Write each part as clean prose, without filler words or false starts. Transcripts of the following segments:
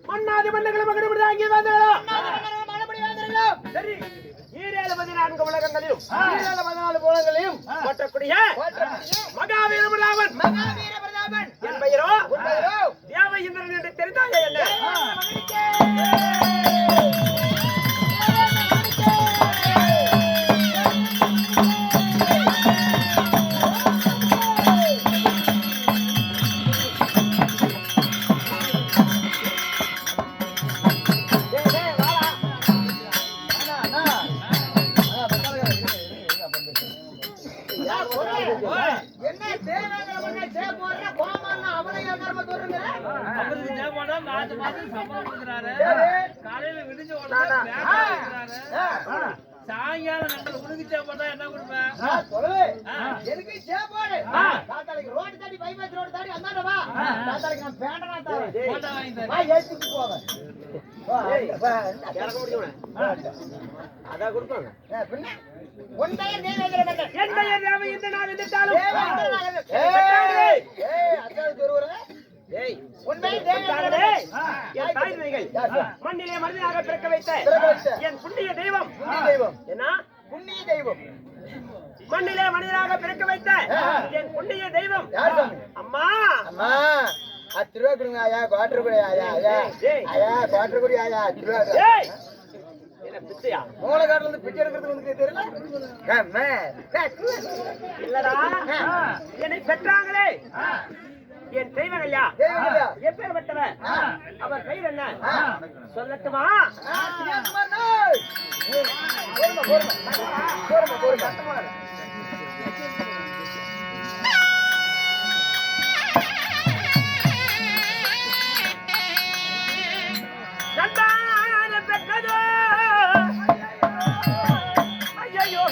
மன்னாதி மன்னர்கள் மகனபடி அங்கே வந்தாரோ சரி 14 உலகங்களையும் 14 உலகங்களையும் போற்றக்கூடிய மகாவீர பிரதாபன் என் பெயரோ தேவ இந்திரன் என்று தெரிந்தாயே என்ன சாயங்காலம் நண்பர் உனக்கு சேப்பா என்ன கொடுப்பேன் எனக்கு சேப்பாடு தாத்தாளுக்கு ரோடு தாண்டி பைபாஸ் ரோடு தாண்டி அந்தாடவா தாத்தாளுக்கு நான் பேண்டனா தரேன் வா ஏத்திட்டு போவேன் அதான் கொடுப்பாங்க பின்ன ஒன்றைய தேவேந்திர மன்னன் என்னைய தேவை இந்த நான் வந்துட்டாலும் மண்ணிலே மனிதனாக பிறக்க வைத்த என் புண்ணிய தெய்வம் என்ன புண்ணிய தெய்வம் மண்ணிலே மனிதனாக பிறக்க வைத்த என் புண்ணிய தெய்வம் அம்மா அம்மா 10 ரூபா கொடுங்க ஐயா குவாட்டர் குடி ஐயா குவாட்டர் குடி ஐயா 10 ரூபா என்ன பிச்சையா மூலகாட்டுல இருந்து பிச்சை எடுக்கிறது உங்களுக்கு தெரியல இல்லடா என்னை பெற்றாங்களே என் தெய்வம் ஐயா எப்பேர் பட்டவன் அவர் பெயர் என்ன சொல்லட்டுமா பெற்றதோ ஐயோ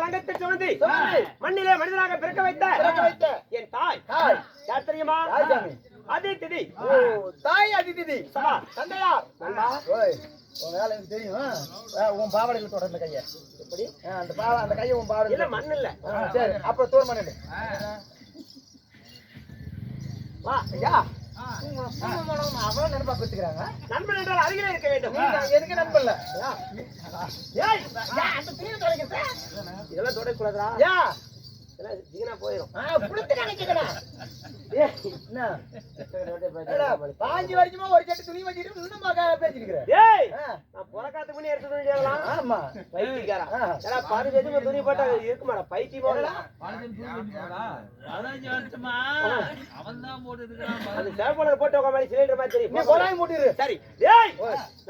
தங்கத்தை சுமந்து மண்ணிலே மனிதனாக பிறக்க வைத்த என் தாய் யார் தெரியுமா? அதிதிதி. தாய் அதிதிதி. தந்தையார். உன் வேலை எனக்கு தெரியும். உன் பாவடையில் தொடர்ந்த கையை எப்படி அந்த கையை உன் பாவடை இல்ல மண் இல்ல. சரி அப்புறம் தூர் மண்ணு வா ஐயா. அவ்வளவு நண்பா பெற்றுக்கிறாங்க. நண்பன் என்றால் அருகிலே இருக்க வேண்டும். எனக்கு நண்பன்ல இதெல்லாம் தொடக்கூடாதா? ஜீனா போயிடும். பாஞ்சு வருஷமா ஒரு சட்டு துணி வச்சுட்டு இன்னும் பேசிருக்கிறேன். நான் புறக்காத்து பண்ணி எடுத்து துணி கேட்கலாம். ஆமா பைத்தியக்காரா. ஏன்னா 15 வருஷமா துணி போட்டா இருக்குமாடா பைத்தியம் போடலாம். அவன்தான் போட்டு இருக்கிறான். அது சேவல போட்டு உட்கார மாதிரி சிலிண்டர் மாதிரி தெரியும். நீ கொலாய் மூட்டிரு. சரி. ஏய்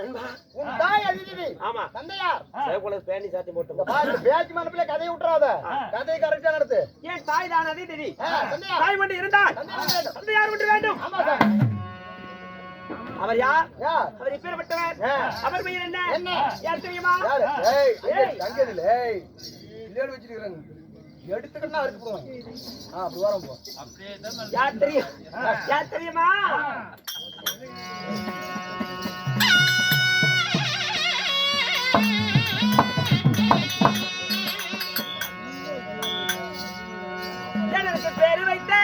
நண்பா. உன் தாய் அதிதிதி. ஆமா. தந்தையார். சேவல பேண்டி சாத்தி போட்டு. பாரு பேட்ச் மனப்பிலே கதையை விட்டுறாத. கதையை கரெக்ட்டா நடத்து. ஏன் தாய் தான் அதிதிதி. தந்தையார். தாய் மட்டும் இருந்தால் தந்தையார் மட்டும் வேண்டும். ஆமா சார். அவர் யார்? யார்? அவர் இப்பேற்பட்டவர். அவர் பெயர் என்ன? என்ன? யார் தெரியுமா? யார்? ஏய் அங்க இல்ல. ஏய் இல்லேடு வச்சிருக்காங்க. எடுத்துக்கன்னா அறுத்து போவாங்க. அப்படி வரோம் போ. அப்படியே தான் யார் தெரியும்? யார் தெரியுமா? எனக்கு பேரு வைத்த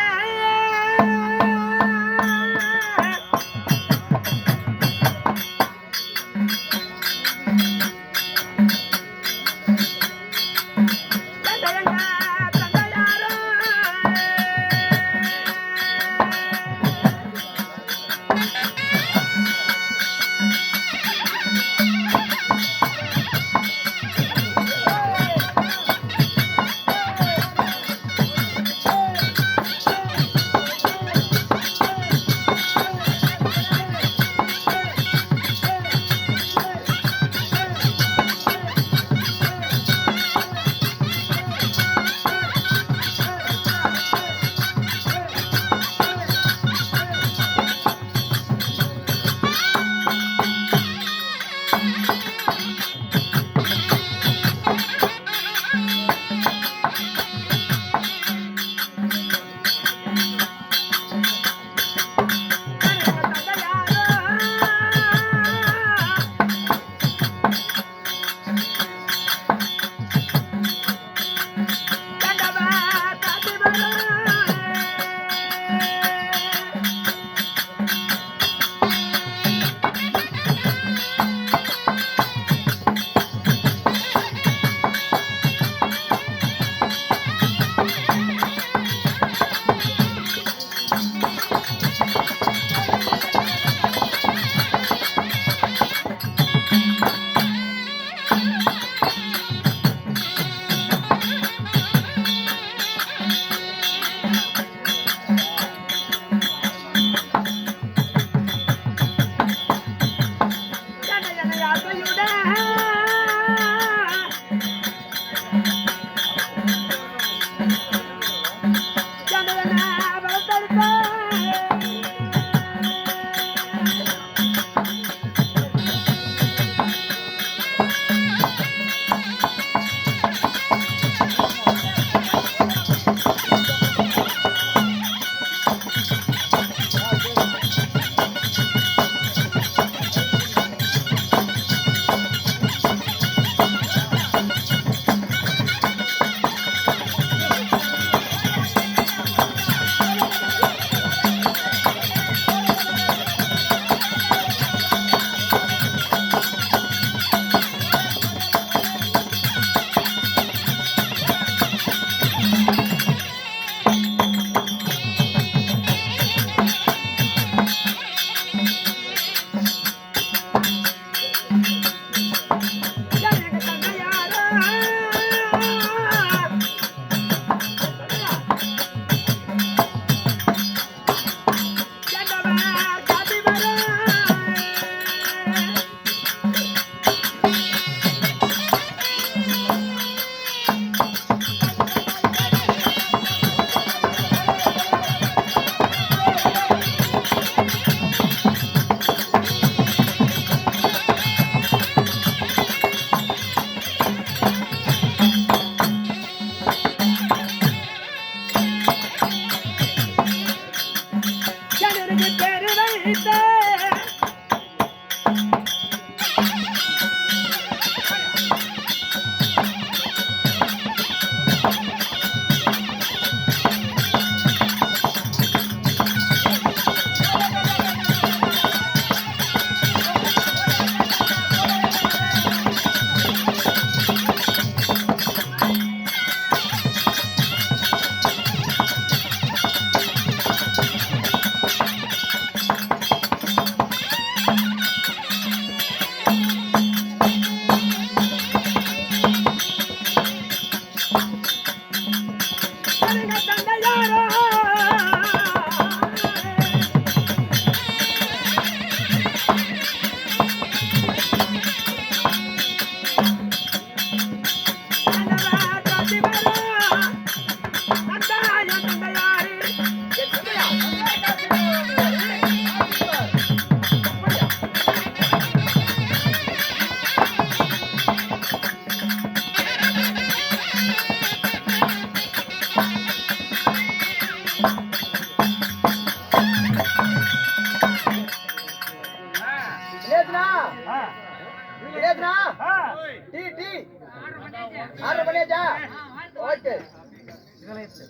இருக்கு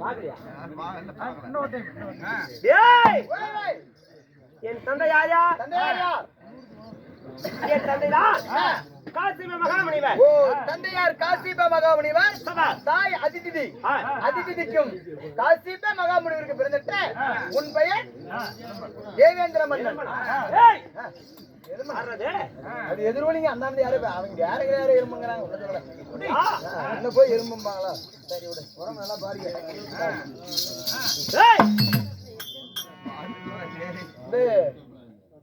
பாக்கலையா? இன்னொரு டைம் ஏய், ஓய், என் தந்தை யாரா? தந்தையார் யார்? என் தந்தைதான் காசிம மகாமுனிவர். ஓ, தந்தையார் காசிப மகாமுனிவர். சபா. தாய் அதிதிதி. ஆ. அதிதிதிக்கும் காசிப மகாமுனிவருக்கு பிறந்துட்டு உன் பெயர் தேவேந்திர மன்னன். ஏய், ஆ, யாரது? அது எதிர்வலிங்க அந்தாண்டு யாரு அவங்க யாரு எறும்புங்கிறாங்க ஆ, என்ன போய் எறும்பும்பாங்களா? சரி விடு, உடம்பு நல்லா பாருங்க. ஏய்,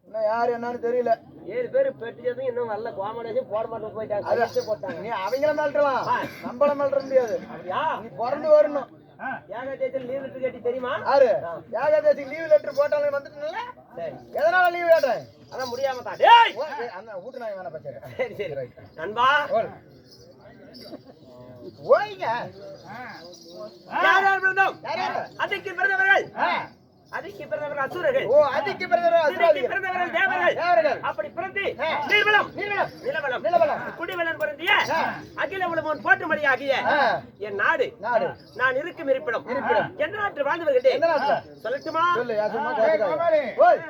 இன்னும் யாரு என்னன்னு தெரியல. 7 பேர் பெட்டியதும் இன்னும் நல்ல கோமடேஷன் போட மாட்டோம் போயிட்டாங்க. கையெழுத்து போட்டாங்க. நீ அவங்கள மிரட்டலாம், நம்மள மிரட்ட முடியாது. அப்படியா? நீ பிறந்து வரணும். ஏகதேசத்தில் லீவ் லெட்டர் கட்டி தெரியுமா? யாரு ஏகாதேசிக்கு லீவ் லெட்டர் போட்டாலும் வந்துட்டுல? சரி, எதனால லீவ் கேட்டேன்? அதான் முடியாம தான். டேய், அந்த வீட்டு நாய் வேணா பச்சை. சரி சரி நண்பா, ஓய்ங்க. யார் யார் பிறந்தோம்? யார் யாரு? அதுக்கு பிறந்தவர்கள், ஆ. அதுக்கு பிறந்தவர்கள் அசுரர்கள், ஓ, அதிக்கு பிறந்தவர் இதுக்கு அசுராதிகள். பிறந்தவர்கள் தேவர்கள். தேவர்கள். அப்படி பிறந்து ஆ. நீர்வளம், நீலவளம். நிலவளம், நிலவளம். குடிவளம் பொருந்திய ஆ. அகில உலகம் போற்றும்படி ஆகிய ஆ. என் நாடு, நாடு. நான் இருக்கும் இருப்பிடம். இருப்பிடம். எந்த நாட்டில் வாழ்ந்து வருகிறேன் எந்த நாட்டுல? சொல்லட்டுமா? சொல்லு, யார் சும்மா கேட்காத. ஓய்.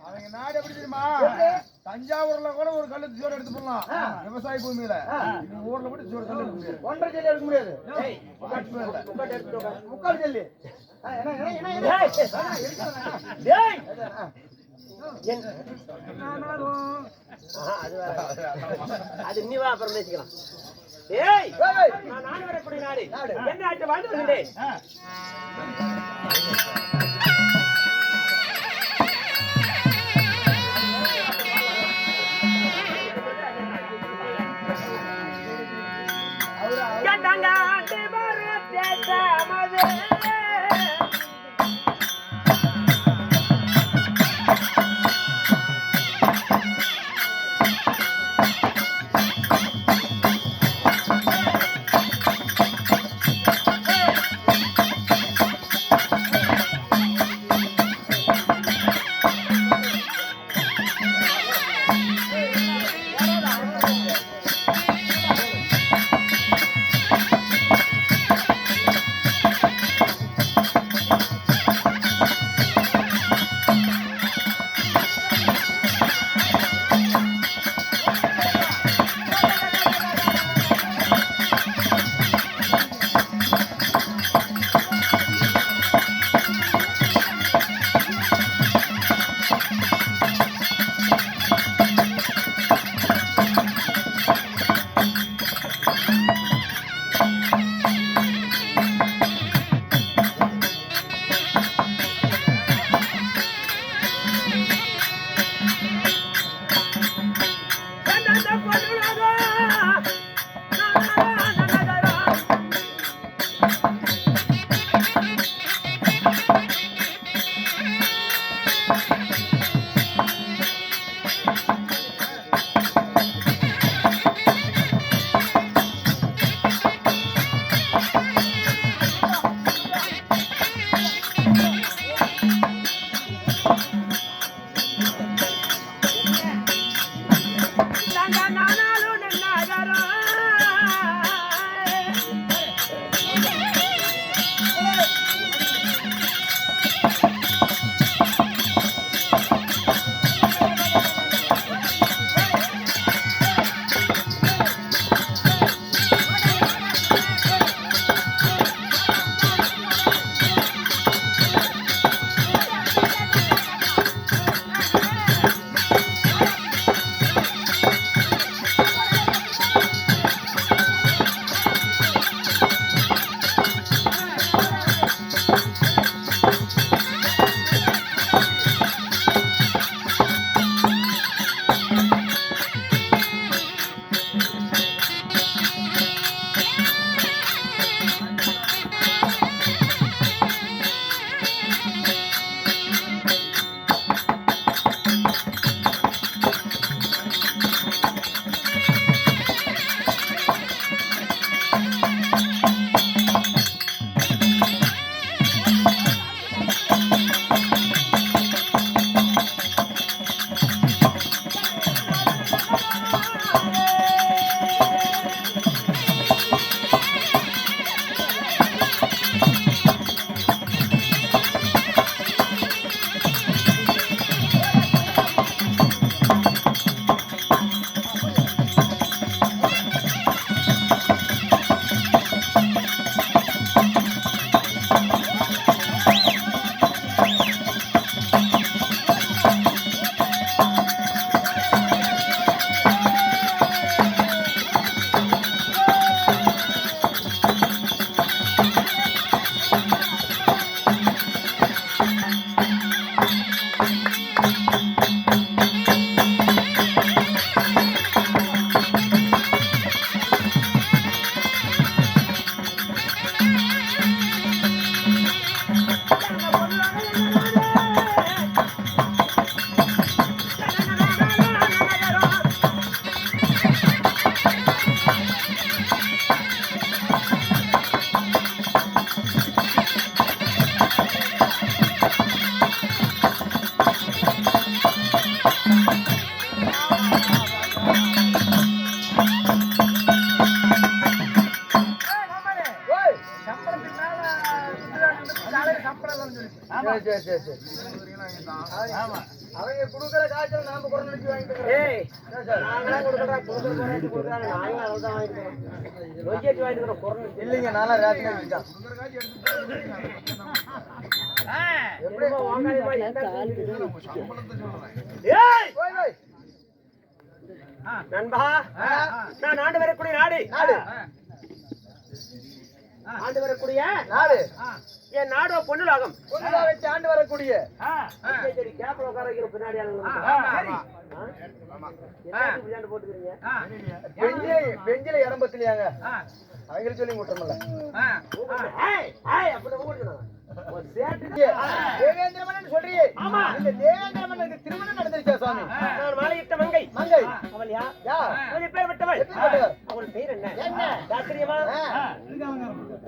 அவங்க நாடு எப்படி தெரியுமா? எப்படி? தஞ்சாவூர்ல கூட ஒரு கல்லு சோறு எடுத்து போடலாம், ஆ. விவசாய பூமியில. ஆ. இந்த ஊர்ல மட்டும் சோறு கல்லு எடுக்க முடியாது. 1.5 ஜல்லி எடுக்க முடியாது. ஏய், உட்கார்ந்து எடுத்துட்டு வா. 3/4 ஜல்லி. என்ன டேய், டேய், ஆ. என் ஆஹா, அது வேற. அது நீ வா, அப்புறம் பேசிக்கலாம். ஏய், ஓய். நான் நாடு வரக்கூடிய நாடு. நாடு. எந்த நாட்டில் வாழ்ந்து வருகிறேன்? கண்டங்காட்டு மரத்தேசமது. சரி சரி சரி ஆமா அவங்க குடுக்குற காய்ச்சல் நாம குறை நினைச்சு வாங்கிட்டு ஏய் நாங்களாம் கொடுக்குறோம் கொடுக்குறாங்க நாங்களும் அதை தான் வாங்கிக்கிறோம் லொக்கேட் வாங்கிக்கிறோம் குறை இல்லைங்க நானா ரேஷன் அடிச்சுட்டேன் எப்படி வாங்காதமா ஏய் போய் போய் நண்பா நான் ஆண்டு வரக்கூடிய நாடு ஆண்டு வரக்கூடிய நாடு என் நாடோ பொண்ணுலாகும் பொண்ணுலா வச்சு ஆண்டு வரக்கூடிய சரி கேப்ல உட்கார வைக்கிற பின்னாடி போட்டுக்கிறீங்க பெஞ்சில இடம் பத்தலையாங்க அவங்களுக்கு சொல்லி விட்டுறோம்ல தேவேந்திர மன்னன் சொல்றியே ஆமா இந்த தேவேந்திர மன்னனுக்கு திருமணம் நடந்துருச்சா சுவாமி நான் மாலையிட்ட மங்கை மங்கை அவள் யா யா அவள் பேர் விட்டவள் எப்படிப்பட்டவர்? அவள் பேர் என்ன என்ன தெரியுமா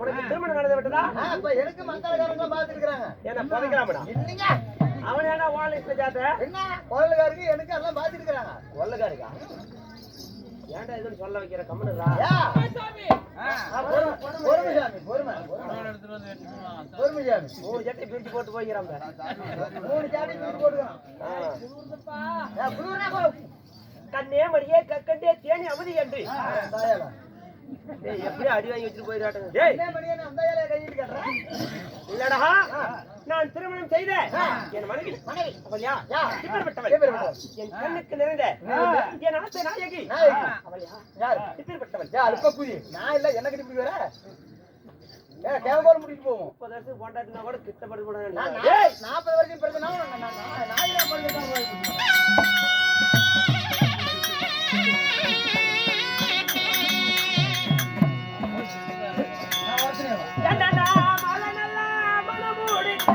உனக்கு திருமணம் நடந்து விட்டதா அப்ப எனக்கு மங்களகாரங்க பாத்துட்டு இருக்காங்க என்ன பதக்கலாமடா இல்லைங்க அவன் என்ன வாலிஸ்ல ஜாத்த என்ன கொள்ளக்காருக்கு எனக்கு எல்லாம் பாத்துட்டு இருக்காங்க கொள்ளக்காருக்கா ஏன்டா எதுன்னு சொல்ல வைக்கிற கம்முனுடா யா பொறுமை சாமி பொறுமை பொறுமை சாமி 3 ஜட்டி பிரிச்சு போட்டு போய்க்கிறான் 3 ஜாடி பிரிச்சு போடுறான் குளிரா கண்ணே மடியே கக்கண்டே தேனி அமுதி என்று தாயால டேய் எப்படி அடி வாங்கி வச்சிட்டு போயிராட்டங்க டேய் என்ன மணியே நான் தாயால கையிட்டு கட்டறேன் இல்லடா நான் திருமணம் செய்த என் மனைவி அவள் யா இப்பேற்பட்டவள் என் கண்ணுக்கு நிறைந்த என் ஆசை நாயகி அவள் யார் இப்பேற்பட்டவள் யா அல்ப குதி நான் இல்ல என்ன கிட்ட போய் வர கேவலம் முடிச்சு போவோம் 30 வருஷம் போட்டாட்டினா கூட கிட்டப்பட்டு போட நான் டேய் 40 வருஷம் பிறந்தனா நான் இல்ல பிறந்தேன் என்னடா மலனல்ல மனமூடிட்ட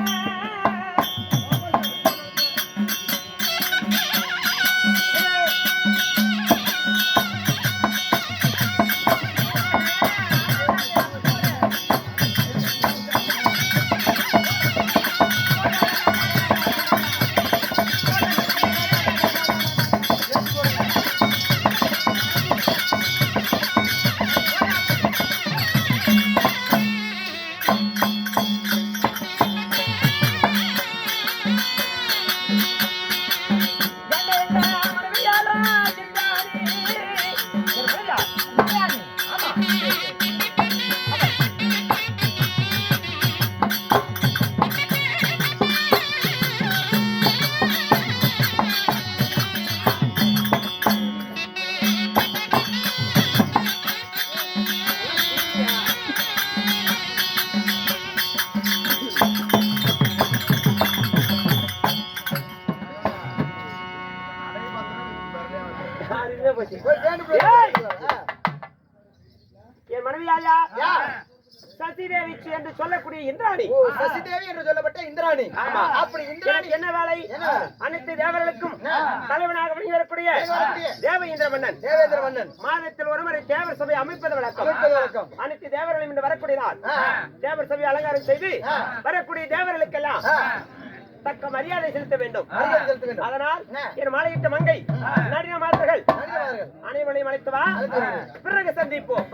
என் மனைவி யாரா சசிதேவி என்று சொல்லக்கூடிய இந்திராணி சசிதேவி என்று சொல்லப்பட்ட இந்திராணி ஆமா அப்படி இந்திராணி என்ன வேலை அனைத்து தேவர்களுக்கும் தலைவனாக விளங்கக்கூடிய தேவ இந்திர மன்னன் தேவேந்திர மன்னன் மாதத்தில் ஒருமுறை தேவர் சபை அமைப்பது வழக்கம் அனைத்து தேவர்களும் இன்று வரக்கூடிய நாள் தேவர் சபை அலங்காரம் செய்து வரக்கூடிய தேவர்களுக்கெல்லாம் தக்க மரியாதை செலுத்த வேண்டும் அதனால் என் மாலையிட்ட மங்கை நடின மாதர்கள் அனைவரையும் அழைத்து வா பிறகு சந்திப்போம்